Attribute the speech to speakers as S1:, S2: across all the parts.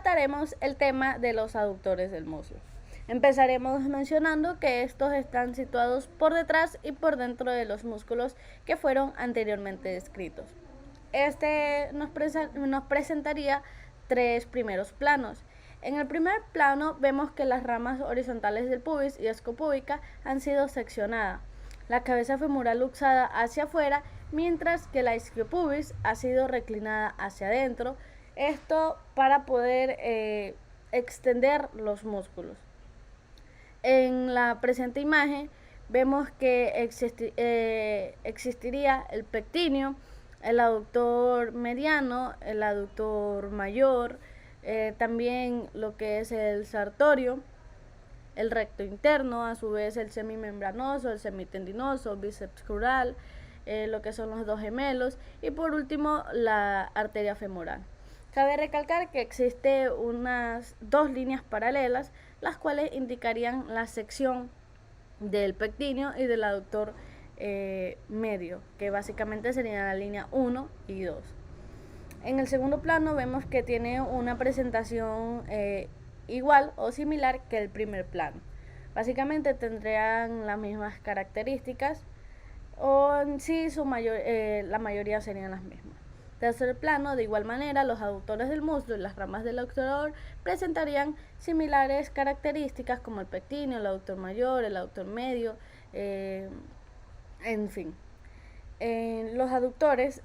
S1: trataremos el tema de los aductores del muslo. Empezaremos mencionando que estos están situados por detrás y por dentro de los músculos que fueron anteriormente descritos. Este nos presentaría tres primeros planos. En el primer plano vemos que las ramas horizontales del pubis y escopúbica han sido seccionadas. La cabeza femoral luxada hacia afuera, mientras que la isquiopubis ha sido reclinada hacia adentro. Esto para poder extender los músculos. En la presente imagen vemos que existiría el pectíneo, el aductor mediano, el aductor mayor, también lo que es el sartorio, el recto interno, a su vez el semimembranoso, el semitendinoso, bíceps crural, lo que son los dos gemelos y por último la arteria femoral. Cabe recalcar que existe unas dos líneas paralelas, las cuales indicarían la sección del pectíneo y del aductor medio, que básicamente sería la línea 1 y 2. En el segundo plano vemos que tiene una presentación igual o similar que el primer plano. Básicamente tendrían las mismas características o en sí la mayoría serían las mismas. Tercer plano, de igual manera, los aductores del muslo y las ramas del aductor presentarían similares características como el pectíneo, el aductor mayor, el aductor medio, en fin. En los aductores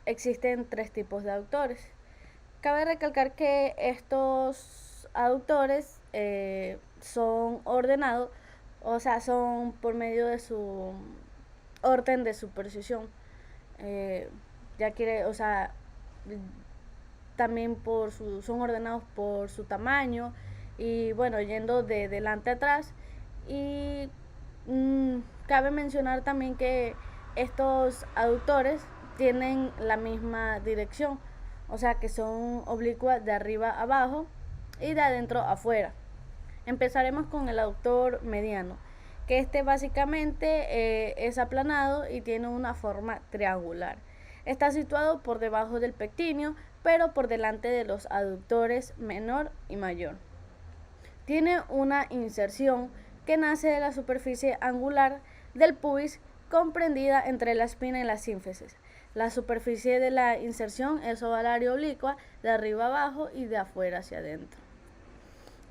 S1: existen tres tipos de aductores. Cabe recalcar que estos aductores son ordenados, o sea, son por medio de su orden de superposición. También son ordenados por su tamaño y bueno, yendo de delante a atrás. Y cabe mencionar también que estos aductores tienen la misma dirección, o sea que son oblicuas de arriba a abajo y de adentro a afuera. Empezaremos con el aductor mediano, que este básicamente es aplanado y tiene una forma triangular. Está situado por debajo del pectíneo, pero por delante de los aductores menor y mayor. Tiene una inserción que nace de la superficie angular del pubis comprendida entre la espina y la sínfisis. La superficie de la inserción es oval y oblicua, de arriba abajo y de afuera hacia adentro.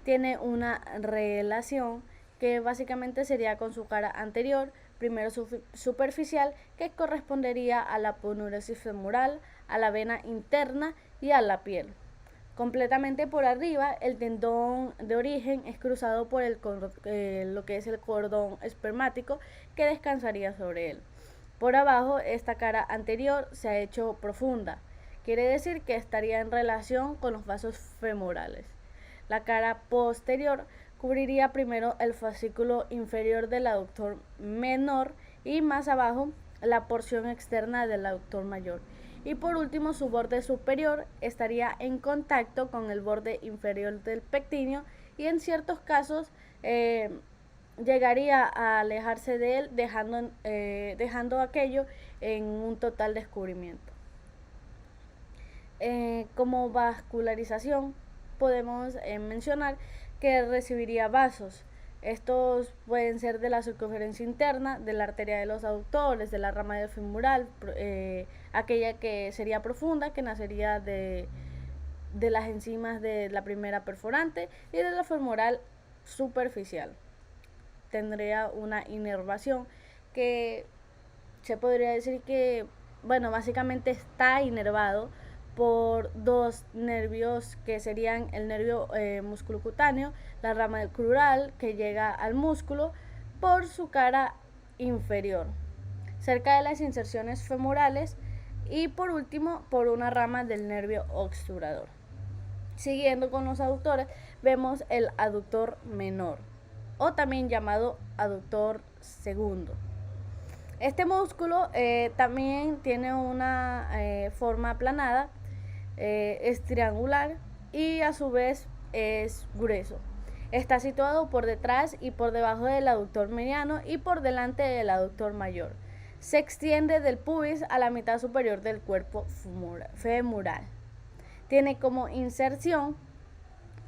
S1: Tiene una relación que básicamente sería con su cara anterior, primero superficial, que correspondería a la aponeuritis femoral, a la vena interna y a la piel. Completamente por arriba, el tendón de origen es cruzado por lo que es el cordón espermático que descansaría sobre él. Por abajo, esta cara anterior se ha hecho profunda, quiere decir que estaría en relación con los vasos femorales. La cara posterior cubriría primero el fascículo inferior del aductor menor y más abajo la porción externa del aductor mayor. Y por último, su borde superior estaría en contacto con el borde inferior del pectíneo y en ciertos casos llegaría a alejarse de él, dejando aquello en un total descubrimiento. Como vascularización podemos mencionar que recibiría vasos. Estos pueden ser de la circunferencia interna, de la arteria de los aductores, de la rama del femoral, aquella que sería profunda, que nacería de las enzimas de la primera perforante, y de la femoral superficial. Tendría una inervación que se podría decir que, bueno, básicamente está inervado por dos nervios que serían el nervio musculocutáneo, la rama del crural que llega al músculo por su cara inferior, cerca de las inserciones femorales y por último por una rama del nervio obturador. Siguiendo con los aductores, vemos el aductor menor o también llamado aductor segundo. Este músculo también tiene una forma aplanada, es triangular y a su vez es grueso. Está situado por detrás y por debajo del aductor mediano y por delante del aductor mayor. Se extiende del pubis a la mitad superior del cuerpo femoral. tiene como inserción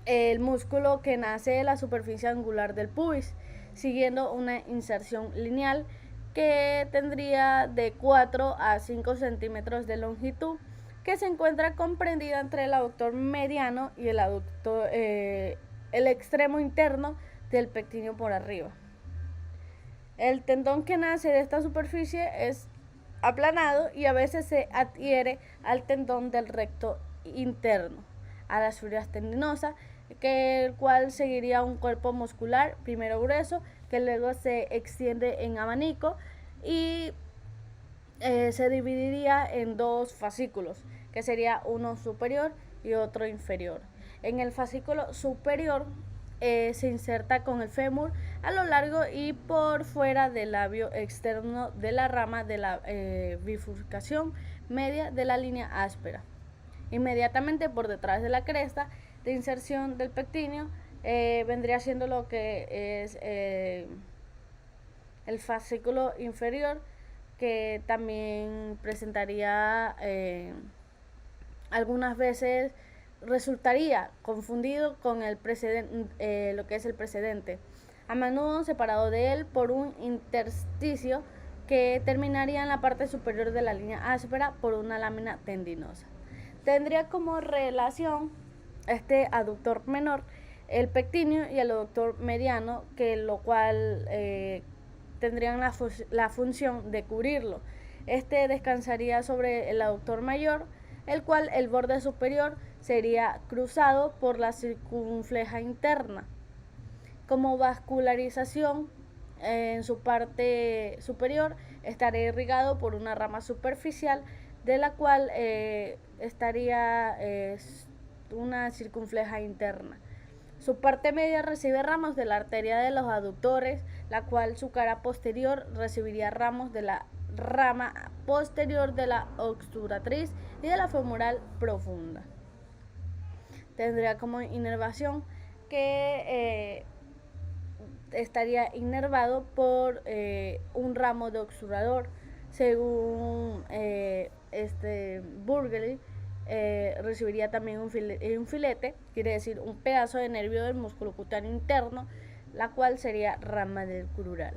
S1: el músculo que nace de la superficie angular del pubis, siguiendo una inserción lineal que tendría de 4 a 5 centímetros de longitud, que se encuentra comprendida entre el aductor mediano y el extremo interno del pectíneo por arriba. El tendón que nace de esta superficie es aplanado y a veces se adhiere al tendón del recto interno, a las fibras tendinosas, el cual seguiría un cuerpo muscular, primero grueso, que luego se extiende en abanico y se dividiría en dos fascículos, que sería uno superior y otro inferior. En el fascículo superior se inserta con el fémur a lo largo y por fuera del labio externo de la rama de la bifurcación media de la línea áspera. Inmediatamente por detrás de la cresta de inserción del pectíneo vendría siendo lo que es el fascículo inferior, que también presentaría algunas veces resultaría confundido con el precedente, lo que es el precedente, a menudo separado de él por un intersticio que terminaría en la parte superior de la línea áspera por una lámina tendinosa. Tendría como relación este aductor menor, el pectíneo, y el aductor mediano, que lo cual tendrían la función de cubrirlo. Este descansaría sobre el aductor mayor, el cual el borde superior sería cruzado por la circunfleja interna. Como vascularización, en su parte superior estaría irrigado por una rama superficial, de la cual estaría una circunfleja interna. Su parte media recibe ramos de la arteria de los aductores, la cual su cara posterior recibiría ramos de la rama posterior de la obturatriz y de la femoral profunda. Tendría como inervación que estaría inervado por un ramo de obturador. Según Burghley, recibiría también un filete, quiere decir un pedazo de nervio del músculo cutáneo interno, la cual sería rama del crural.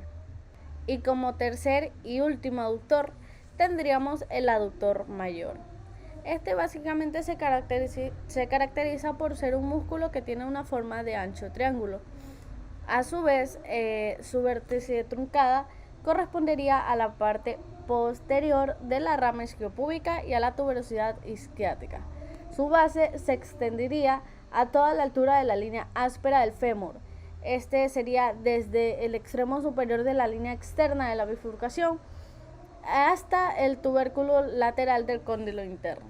S1: Y como tercer y último aductor tendríamos el aductor mayor. Este básicamente se caracteriza por ser un músculo que tiene una forma de ancho triángulo. A su vez, su vértice truncada correspondería a la parte posterior de la rama isquiopúbica y a la tuberosidad isquiática. Su base se extendería a toda la altura de la línea áspera del fémur. Este sería desde el extremo superior de la línea externa de la bifurcación hasta el tubérculo lateral del cóndilo interno.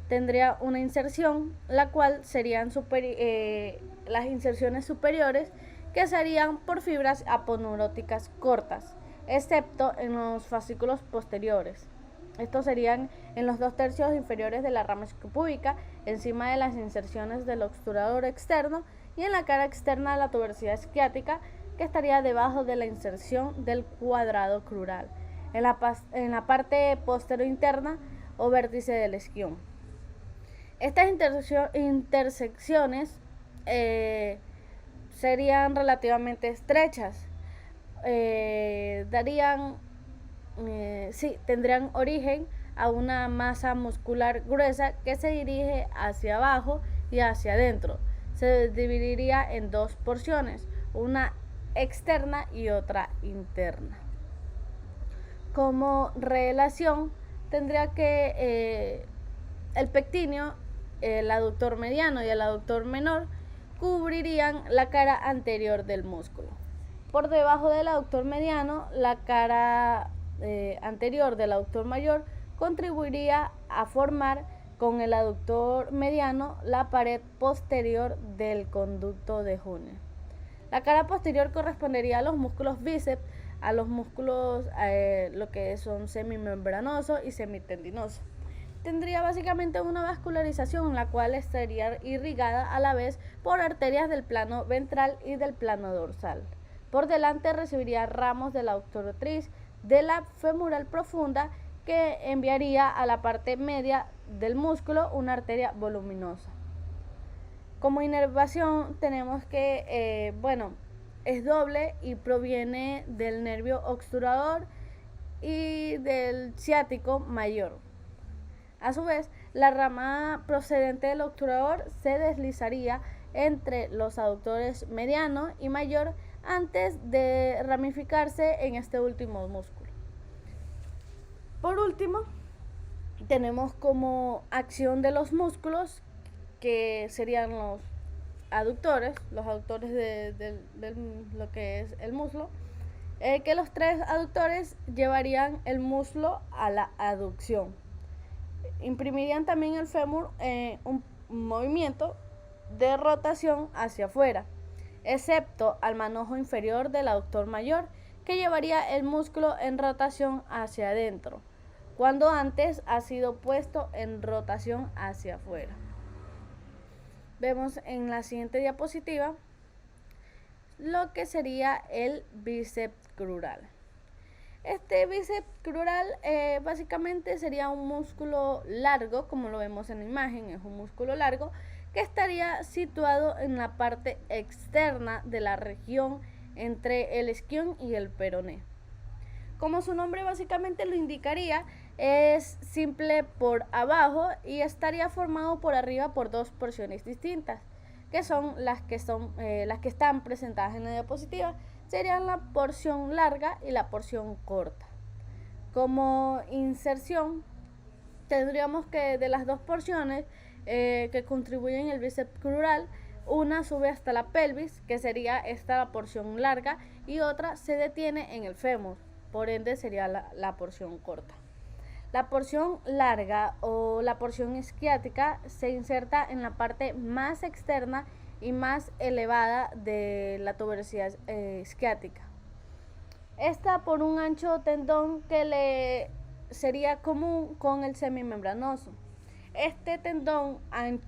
S1: Tendría una inserción, la cual serían las inserciones superiores, que serían por fibras aponeuróticas cortas, excepto en los fascículos posteriores. Estos serían en los 2/3 inferiores de la rama isquiopúbica, encima de las inserciones del obturador externo, y en la cara externa de la tuberosidad isquiática, que estaría debajo de la inserción del cuadrado crural, en la parte posterior interna o vértice del isquion. Estas intersecciones serían relativamente estrechas, tendrían origen a una masa muscular gruesa que se dirige hacia abajo y hacia adentro. Se dividiría en dos porciones, una externa y otra interna. Como relación tendría que el pectíneo, el aductor mediano y el aductor menor cubrirían la cara anterior del músculo. Por debajo del aductor mediano, la cara anterior del aductor mayor contribuiría a formar con el aductor mediano la pared posterior del conducto de Hunter. La cara posterior correspondería a los músculos bíceps, a los músculos lo que son semimembranosos y semitendinosos. Tendría básicamente una vascularización, la cual estaría irrigada a la vez por arterias del plano ventral y del plano dorsal. Por delante recibiría ramos de la obturatriz de la femoral profunda, que enviaría a la parte media del músculo una arteria voluminosa. Como inervación tenemos que, es doble y proviene del nervio obturador y del ciático mayor. A su vez, la rama procedente del obturador se deslizaría entre los aductores mediano y mayor antes de ramificarse en este último músculo. Por último, tenemos como acción de los músculos, que serían los aductores de lo que es el muslo, que los tres aductores llevarían el muslo a la aducción. Imprimirían también el fémur un movimiento de rotación hacia afuera, excepto al manojo inferior del aductor mayor, que llevaría el músculo en rotación hacia adentro, cuando antes ha sido puesto en rotación hacia afuera. Vemos en la siguiente diapositiva lo que sería el bíceps crural. Este bíceps crural básicamente sería un músculo largo, como lo vemos en la imagen, es un músculo largo que estaría situado en la parte externa de la región entre el isquion y el peroné. Como su nombre básicamente lo indicaría, es simple por abajo y estaría formado por arriba por dos porciones distintas, que son las que están presentadas en la diapositiva. Serían la porción larga y la porción corta. Como inserción, tendríamos que de las dos porciones que contribuyen al bíceps crural, una sube hasta la pelvis, que sería esta la porción larga, y otra se detiene en el fémur, por ende sería la porción corta. La porción larga o la porción isquiática se inserta en la parte más externa y más elevada de la tuberosidad isquiática. Esta por un ancho tendón que le sería común con el semimembranoso. Este tendón,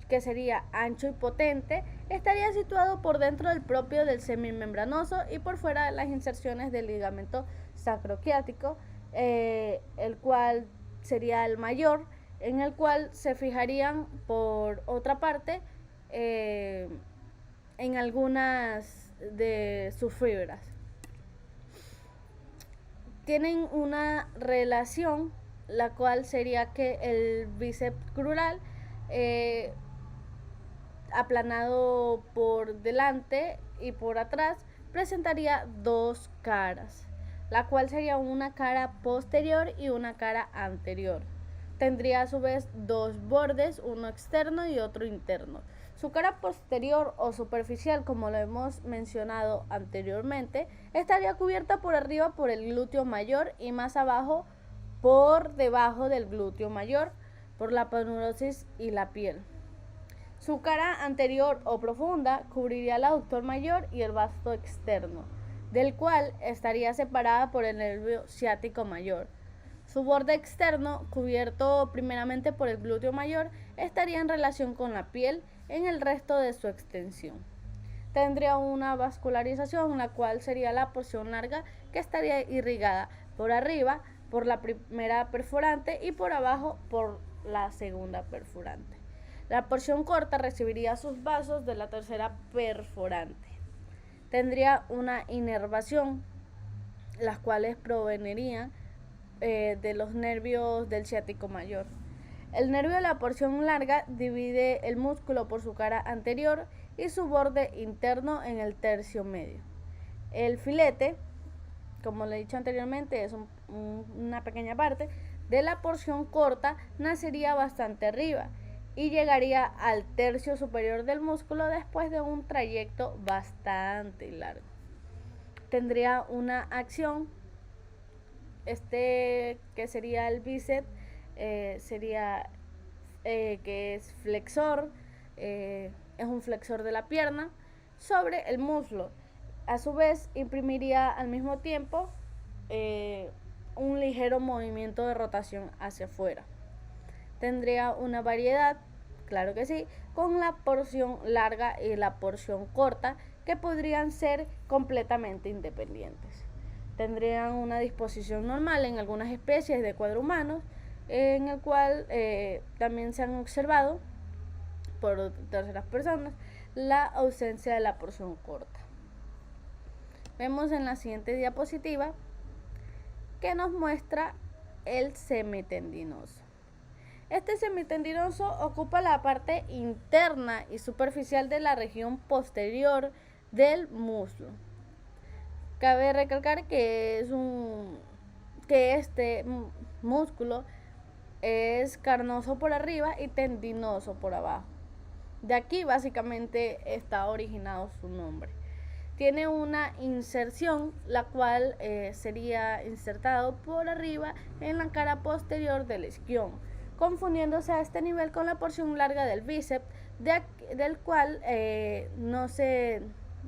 S1: que sería ancho y potente, estaría situado por dentro del propio del semimembranoso y por fuera de las inserciones del ligamento sacroquiático, el cual sería el mayor, en el cual se fijarían por otra parte en algunas de sus fibras. Tienen una relación, la cual sería que el bíceps crural aplanado por delante y por atrás presentaría dos caras, la cual sería una cara posterior y una cara anterior. Tendría a su vez dos bordes, uno externo y otro interno. Su cara posterior o superficial, como lo hemos mencionado anteriormente, estaría cubierta por arriba por el glúteo mayor y más abajo por debajo del glúteo mayor por la aponeurosis y la piel. Su cara anterior o profunda cubriría el aductor mayor y el vasto externo, del cual estaría separada por el nervio ciático mayor. Su borde externo, cubierto primeramente por el glúteo mayor, estaría en relación con la piel en el resto de su extensión. Tendría una vascularización, la cual sería la porción larga, que estaría irrigada por arriba por la primera perforante y por abajo por la segunda perforante. La porción corta recibiría sus vasos de la tercera perforante. Tendría una inervación, las cuales provenirían de los nervios del ciático mayor. El nervio de la porción larga divide el músculo por su cara anterior y su borde interno en el tercio medio. El filete, como le he dicho anteriormente, es una pequeña parte de la porción corta, nacería bastante arriba y llegaría al tercio superior del músculo después de un trayecto bastante largo. Tendría una acción, que sería el bíceps, sería que es flexor, es un flexor de la pierna sobre el muslo. A su vez imprimiría al mismo tiempo un ligero movimiento de rotación hacia afuera. Tendría una variedad, claro que sí, con la porción larga y la porción corta, que podrían ser completamente independientes. Tendrían una disposición normal en algunas especies de cuadrumanos, en el cual también se han observado por terceras personas la ausencia de la porción corta. Vemos en la siguiente diapositiva que nos muestra el semitendinoso. Este semitendinoso ocupa la parte interna y superficial de la región posterior del muslo. Cabe recalcar que este músculo es carnoso por arriba y tendinoso por abajo. De aquí básicamente está originado su nombre. Tiene una inserción, la cual sería insertado por arriba en la cara posterior del isquion, confundiéndose a este nivel con la porción larga del bíceps, del cual no se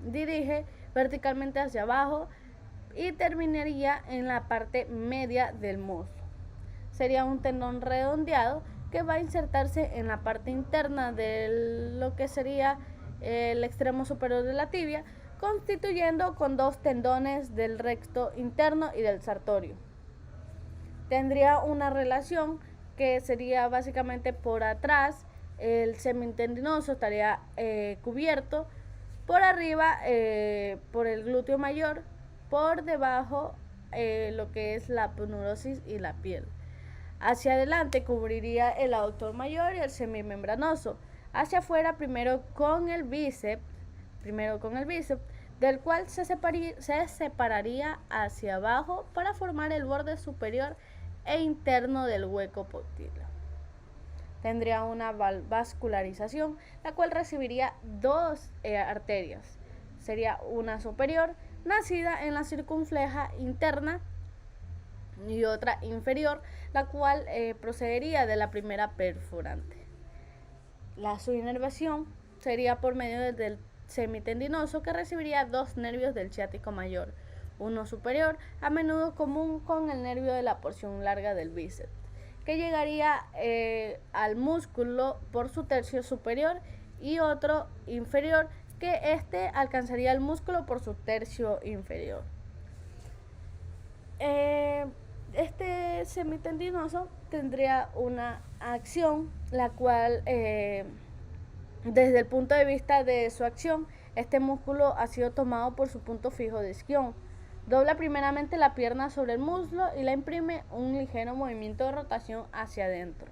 S1: dirige verticalmente hacia abajo y terminaría en la parte media del muslo. Sería un tendón redondeado que va a insertarse en la parte interna de lo que sería el extremo superior de la tibia, constituyendo con dos tendones del recto interno y del sartorio. Tendría una relación que sería básicamente por atrás, el semitendinoso estaría cubierto, por arriba por el glúteo mayor, por debajo lo que es la aponeurosis y la piel. Hacia adelante cubriría el aductor mayor y el semimembranoso. Hacia afuera primero con el bíceps, del cual se separaría hacia abajo para formar el borde superior e interno del hueco popliteo. Tendría una vascularización, la cual recibiría dos arterias. Sería una superior, nacida en la circunfleja interna, y otra inferior, la cual procedería de la primera perforante. La subinervación sería por medio del semitendinoso, que recibiría dos nervios del ciático mayor, uno superior, a menudo común con el nervio de la porción larga del bíceps, que llegaría al músculo por su tercio superior, y otro inferior, que alcanzaría el músculo por su tercio inferior. Este semitendinoso tendría una acción, la cual desde el punto de vista de su acción, este músculo ha sido tomado por su punto fijo de isquion. Dobla primeramente la pierna sobre el muslo y le imprime un ligero movimiento de rotación hacia adentro.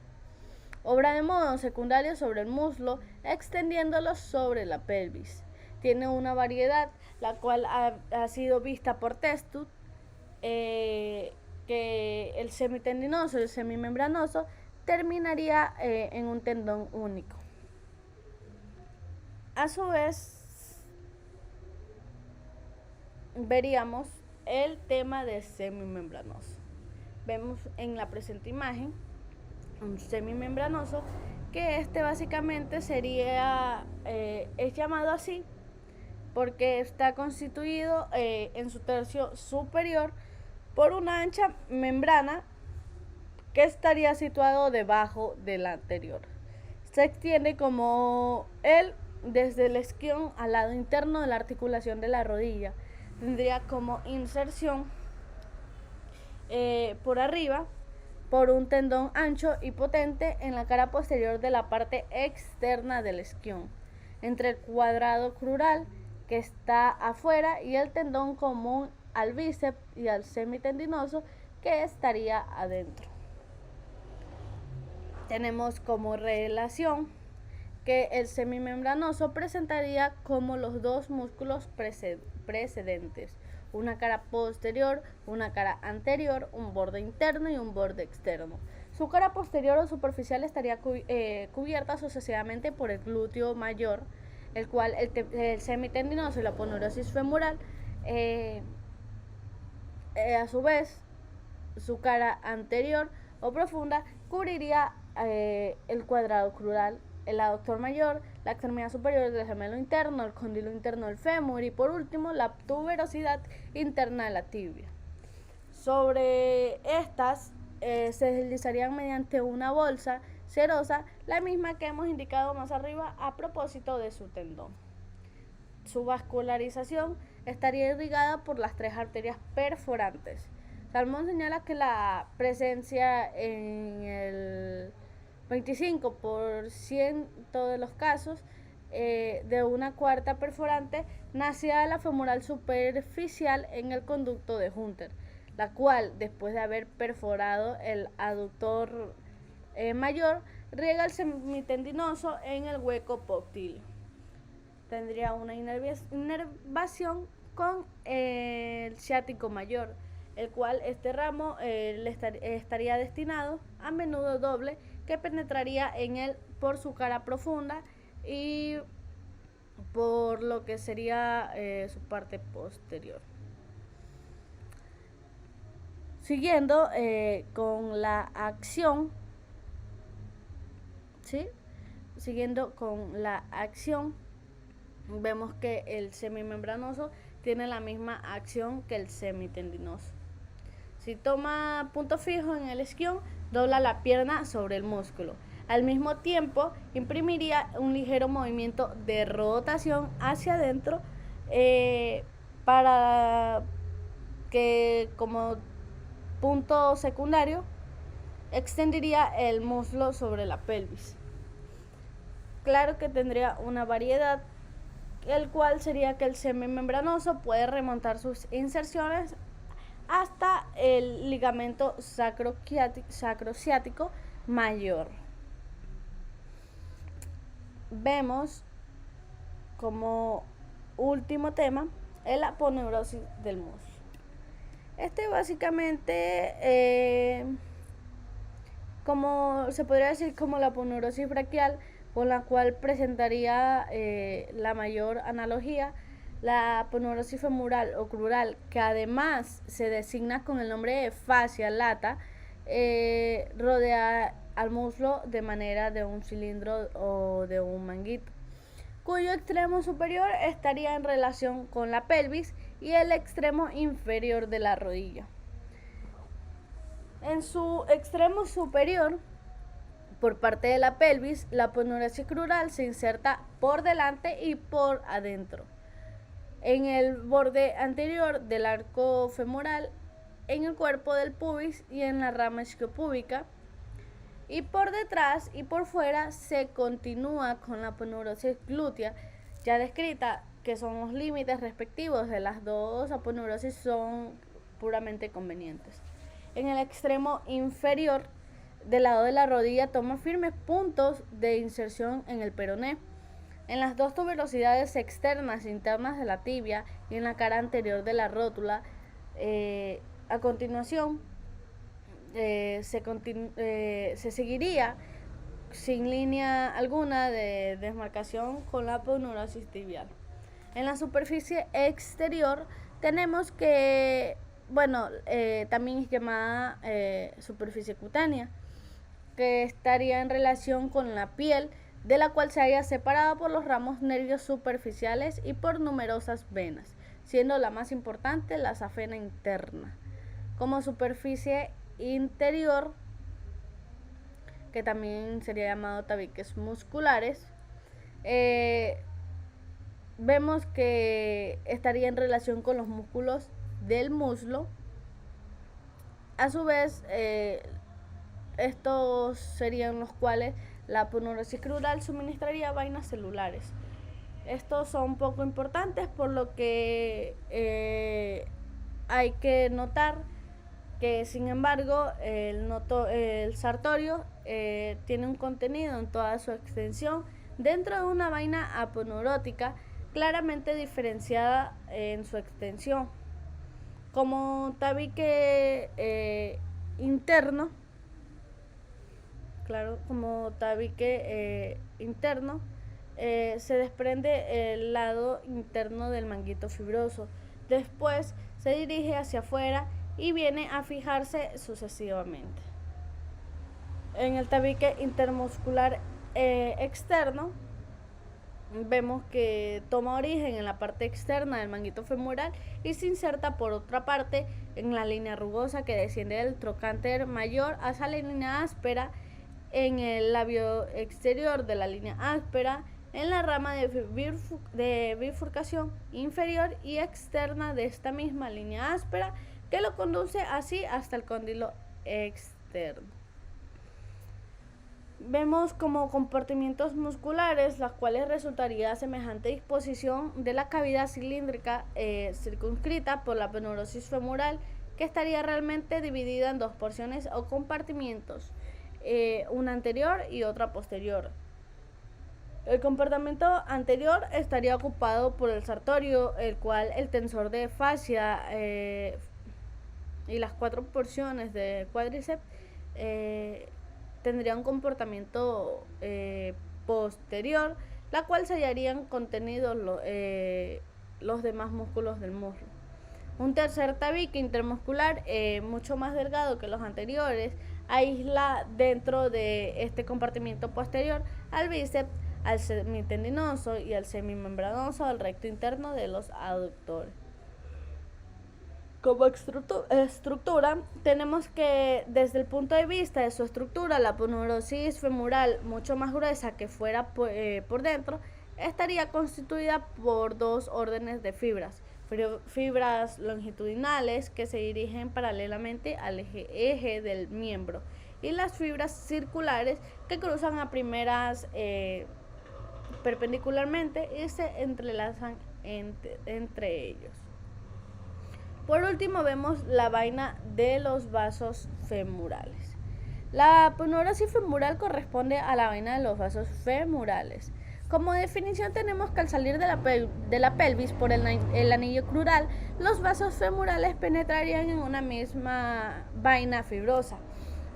S1: Obra de modo secundario sobre el muslo, extendiéndolo sobre la pelvis. Tiene una variedad, la cual ha sido vista por Testud, que el semitendinoso y el semimembranoso terminaría en un tendón único. A su vez, veríamos el tema del semimembranoso. Vemos en la presente imagen un semimembranoso, que básicamente sería, es llamado así porque está constituido en su tercio superior por una ancha membrana que estaría situado debajo de la anterior. Se extiende como desde el isquion al lado interno de la articulación de la rodilla. Tendría como inserción por arriba por un tendón ancho y potente en la cara posterior de la parte externa del isquion, entre el cuadrado crural, que está afuera, y el tendón común al bíceps y al semitendinoso, que estaría adentro. Tenemos como relación que el semimembranoso presentaría como los dos músculos precedentes, una cara posterior, una cara anterior, un borde interno y un borde externo. Su cara posterior o superficial estaría cubierta sucesivamente por el glúteo mayor, el cual el semitendinoso y la aponeurosis femoral, a su vez, su cara anterior o profunda cubriría el cuadrado crural, el aductor mayor, la extremidad superior del gemelo interno, el cóndilo interno del fémur y por último la tuberosidad interna de la tibia. Sobre estas se deslizarían mediante una bolsa serosa, la misma que hemos indicado más arriba a propósito de su tendón. Su vascularización estaría irrigada por las tres arterias perforantes, Salmón señala que la presencia en el 25% de los casos de una cuarta perforante nacida de la femoral superficial en el conducto de Hunter, la cual, después de haber perforado el aductor mayor, riega el semitendinoso en el hueco póctil. Tendría una inervación con el ciático mayor, el cual este ramo estaría destinado a menudo doble, que penetraría en él por su cara profunda y por lo que sería su parte posterior. Siguiendo con la acción, ¿sí? Siguiendo con la acción, vemos que el semimembranoso tiene la misma acción que el semitendinoso. Si toma punto fijo en el isquion, dobla la pierna sobre el músculo. Al mismo tiempo, imprimiría un ligero movimiento de rotación hacia adentro para que, como punto secundario, extendería el muslo sobre la pelvis. Claro que tendría una variedad, el cual sería que el semimembranoso puede remontar sus inserciones hasta el ligamento sacrociático mayor. Vemos como último tema el aponeurosis del muslo. Este básicamente, como se podría decir, como la aponeurosis braquial, con la cual presentaría la mayor analogía, la aponeurosis femoral o crural, que además se designa con el nombre de fascia lata, rodea al muslo de manera de un cilindro o de un manguito, cuyo extremo superior estaría en relación con la pelvis y el extremo inferior de la rodilla. En su extremo superior, por parte de la pelvis, la aponeurosis crural se inserta por delante y por adentro, en el borde anterior del arco femoral, en el cuerpo del pubis y en la rama isquiopúbica, y por detrás y por fuera se continúa con la aponeurosis glútea ya descrita, que son los límites respectivos de las dos aponeurosis son puramente convenientes. En el extremo inferior del lado de la rodilla toma firmes puntos de inserción en el peroné, en las dos tuberosidades externas e internas de la tibia y en la cara anterior de la rótula. A continuación se seguiría sin línea alguna de desmarcación con la aponeurosis tibial. En la superficie exterior tenemos que, también es llamada superficie cutánea, que estaría en relación con la piel, de la cual se halla separada por los ramos nervios superficiales y por numerosas venas, siendo la más importante la safena interna. Como superficie interior, que también sería llamado tabiques musculares, vemos que estaría en relación con los músculos del muslo. A su vez, estos serían los cuales la aponeurosis crural suministraría vainas celulares. Estos son poco importantes, por lo que hay que notar que, sin embargo, el sartorio tiene un contenido en toda su extensión dentro de una vaina aponeurótica claramente diferenciada en su extensión. Como tabique interno, se desprende el lado interno del manguito fibroso. Después se dirige hacia afuera y viene a fijarse sucesivamente. En el tabique intermuscular externo, vemos que toma origen en la parte externa del manguito femoral y se inserta por otra parte en la línea rugosa que desciende del trocánter mayor hacia la línea áspera, en el labio exterior de la línea áspera, en la rama de bifurcación inferior y externa de esta misma línea áspera, que lo conduce así hasta el cóndilo externo. Vemos como compartimientos musculares, las cuales resultaría semejante disposición de la cavidad cilíndrica circunscrita por la aponeurosis femoral, que estaría realmente dividida en dos porciones o compartimientos, una anterior y otra posterior. El compartimento anterior estaría ocupado por el sartorio, el cual el tensor de fascia y las cuatro porciones de cuádriceps tendría un comportamiento posterior, la cual se hallarían contenidos los demás músculos del muslo. Un tercer tabique intermuscular, mucho más delgado que los anteriores, aísla dentro de este compartimiento posterior al bíceps, al semitendinoso y al semimembranoso del recto interno de los aductores. Como estructura, tenemos que desde el punto de vista de su estructura, la aponeurosis femoral, mucho más gruesa que fuera por dentro, estaría constituida por dos órdenes de fibras longitudinales que se dirigen paralelamente al eje del miembro, y las fibras circulares que cruzan a primeras perpendicularmente y se entrelazan entre ellos. Por último, vemos la vaina de los vasos femorales. La aponeurosis femoral corresponde a la vaina de los vasos femorales. Como definición tenemos que al salir de la pelvis por el anillo crural, los vasos femorales penetrarían en una misma vaina fibrosa,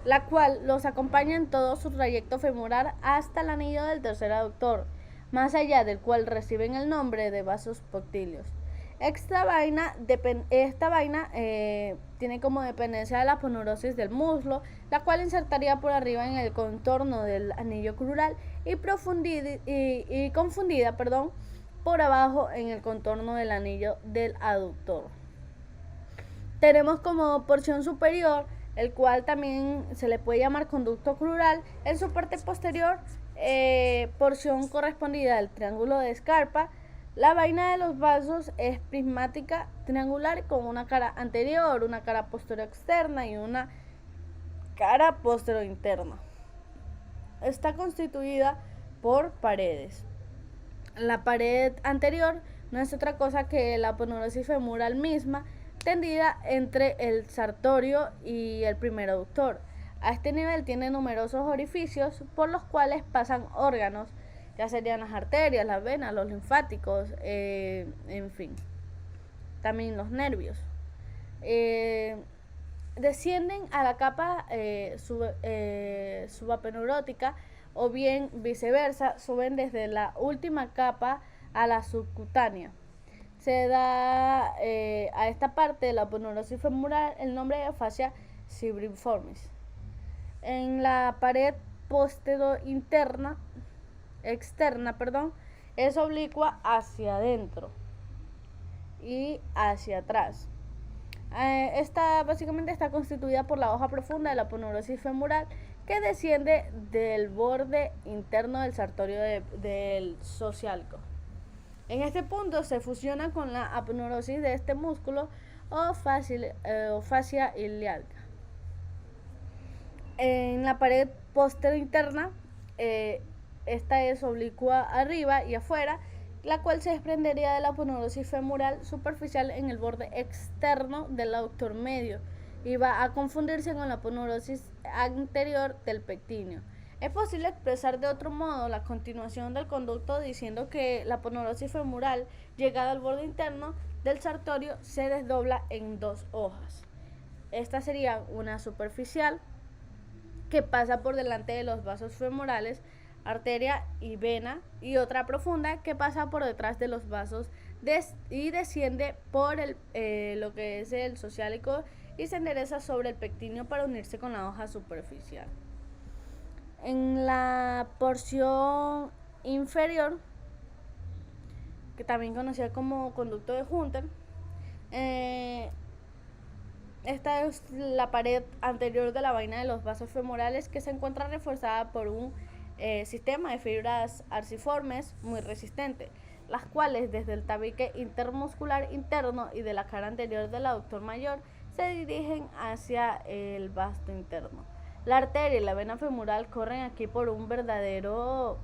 S1: la cual los acompaña en todo su trayecto femoral hasta el anillo del tercer aductor, más allá del cual reciben el nombre de vasos poticlios. Esta vaina tiene como dependencia de la aponeurosis del muslo, la cual insertaría por arriba en el contorno del anillo crural y confundida por abajo en el contorno del anillo del aductor. Tenemos como porción superior, el cual también se le puede llamar conducto crural, en su parte posterior, porción correspondida al triángulo de Scarpa. La vaina de los vasos es prismática triangular con una cara anterior, una cara posterior externa y una cara posterior interna. Está constituida por paredes. La pared anterior no es otra cosa que la aponeurosis femoral misma, tendida entre el sartorio y el primer aductor. A este nivel tiene numerosos orificios por los cuales pasan órganos, ya serían las arterias, las venas, los linfáticos, en fin, también los nervios. Descienden a la capa subapeneurótica, o bien viceversa, suben desde la última capa a la subcutánea. Se da a esta parte de la aponeurosis femoral el nombre de fascia cibriformis. En la pared externa, es oblicua hacia adentro y hacia atrás. Esta básicamente está constituida por la hoja profunda de la aponeurosis femoral, que desciende del borde interno del sartorio del socialco. En este punto se fusiona con la aponeurosis de este músculo o fascia ilíaca. En la pared posterior interna, esta es oblicua arriba y afuera, la cual se desprendería de la aponeurosis femoral superficial en el borde externo del aductor medio y va a confundirse con la aponeurosis anterior del pectíneo. Es posible expresar de otro modo la continuación del conducto diciendo que la aponeurosis femoral, llegada al borde interno del sartorio, se desdobla en dos hojas. Esta sería una superficial, que pasa por delante de los vasos femorales, arteria y vena, y otra profunda que pasa por detrás de los vasos y desciende por lo que es el sociálico y se endereza sobre el pectíneo para unirse con la hoja superficial. En la porción inferior, que también conocida como conducto de Hunter, esta es la pared anterior de la vaina de los vasos femorales, que se encuentra reforzada por un sistema de fibras arciformes muy resistente, las cuales desde el tabique intermuscular interno y de la cara anterior del aductor mayor se dirigen hacia el vasto interno. La arteria y la vena femoral corren aquí por un verdadero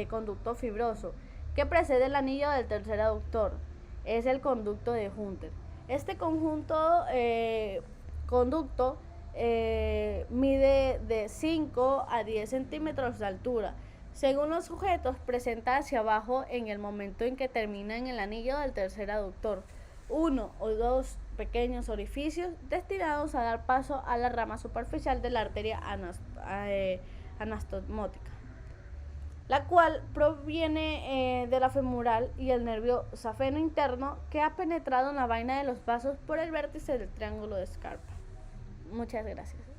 S1: conducto fibroso que precede el anillo del tercer aductor. Es el conducto de Hunter. Este conducto mide de 5 a 10 centímetros de altura. Según los sujetos, presenta hacia abajo en el momento en que termina en el anillo del tercer aductor uno o dos pequeños orificios destinados a dar paso a la rama superficial de la arteria anastomótica, la cual proviene de la femoral y el nervio safeno interno que ha penetrado en la vaina de los vasos por el vértice del triángulo de Scarpa. Muchas gracias.